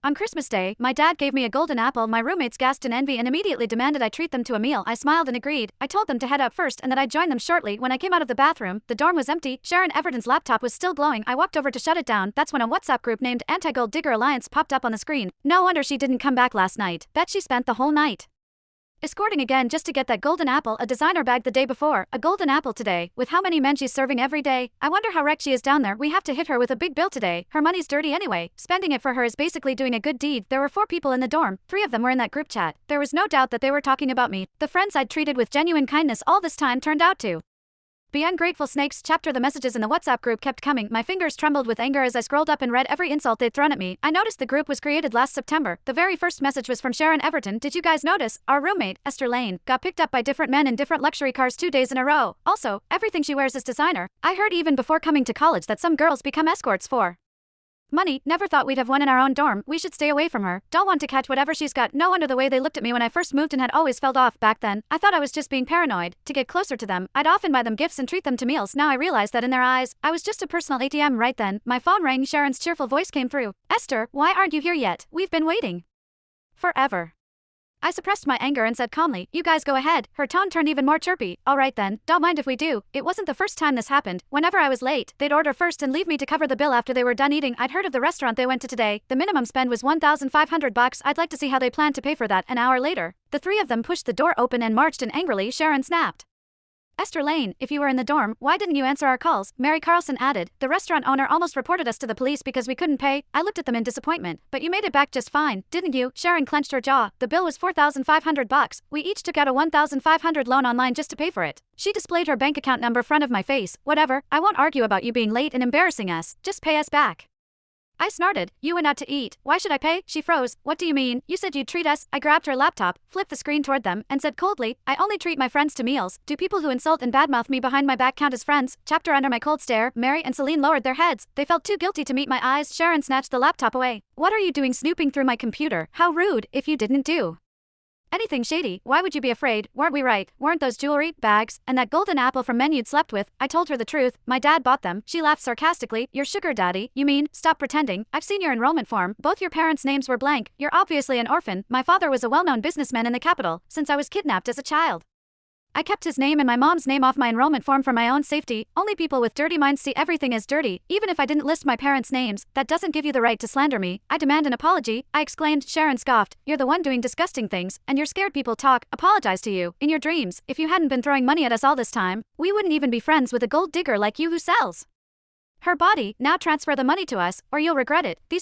On Christmas Day, my dad gave me a golden apple. My roommates gasped in envy and immediately demanded I treat them to a meal. I smiled and agreed. I told them to head out first and that I'd join them shortly. When I came out of the bathroom, the dorm was empty. Sharon Everton's laptop was still glowing. I walked over to shut it down. That's when a WhatsApp group named Anti-Gold Digger Alliance popped up on the screen. No wonder she didn't come back last night. Bet she spent the whole night escorting again just to get that golden apple. A designer bag the day before, a golden apple today. With how many men she's serving every day, I wonder how wrecked she is down there. We have to hit her with a big bill today. Her money's dirty anyway. Spending it for her is basically doing a good deed. There were 4 people in the dorm. 3 of them were in that group chat. There was no doubt that they were talking about me. The friends I'd treated with genuine kindness all this time turned out to be ungrateful snakes. Chapter. The messages in the WhatsApp group kept coming. My fingers trembled with anger as I scrolled up and read every insult they'd thrown at me. I noticed the group was created last September. The very first message was from Sharon Everton. Did you guys notice? Our roommate, Esther Lane, got picked up by different men in different luxury cars 2 days in a row. Also, everything she wears is designer. I heard even before coming to college that some girls become escorts for money. Never thought we'd have one in our own dorm. We should stay away from her. Don't want to catch whatever she's got. No wonder the way they looked at me when I first moved and had always felt off back then. I thought I was just being paranoid. To get closer to them, I'd often buy them gifts and treat them to meals. Now I realize that in their eyes, I was just a personal ATM. Right then, my phone rang. Sharon's cheerful voice came through. Esther, why aren't you here yet? We've been waiting forever. I suppressed my anger and said calmly, you guys go ahead. Her tone turned even more chirpy. Alright then, don't mind if we do. It wasn't the first time this happened. Whenever I was late, they'd order first and leave me to cover the bill after they were done eating. I'd heard of the restaurant they went to today. The minimum spend was $1,500. I'd like to see how they plan to pay for that. An hour later, the 3 of them pushed the door open and marched in angrily. Sharon snapped. Esther Lane, if you were in the dorm, why didn't you answer our calls? Mary Carlson added. The restaurant owner almost reported us to the police because we couldn't pay. I looked at them in disappointment. But you made it back just fine, didn't you? Sharon clenched her jaw. The bill was $4,500. We each took out a $1,500 loan online just to pay for it. She displayed her bank account number front of my face. Whatever, I won't argue about you being late and embarrassing us. Just pay us back. I snorted. You went out to eat. Why should I pay? She froze. What do you mean? You said you'd treat us. I grabbed her laptop, flipped the screen toward them, and said coldly, I only treat my friends to meals. Do people who insult and badmouth me behind my back count as friends? Chapter. Under my cold stare, Mary and Celine lowered their heads. They felt too guilty to meet my eyes. Sharon snatched the laptop away. What are you doing snooping through my computer? How rude. If you didn't do anything shady, why would you be afraid? Weren't we right? Weren't those jewelry, bags, and that golden apple from men you'd slept with? I told her the truth. My dad bought them. She laughed sarcastically. Your sugar daddy? You mean? Stop pretending. I've seen your enrollment form. Both your parents' names were blank. You're obviously an orphan. My father was a well-known businessman in the capital since I was kidnapped as a child. I kept his name and my mom's name off my enrollment form for my own safety. Only people with dirty minds see everything as dirty. Even if I didn't list my parents' names, that doesn't give you the right to slander me. I demand an apology. I exclaimed. Sharon scoffed. You're the one doing disgusting things, and you're scared people talk. Apologize to you. In your dreams, if you hadn't been throwing money at us all this time, we wouldn't even be friends with a gold digger like you who sells her body. Now transfer the money to us, or you'll regret it. These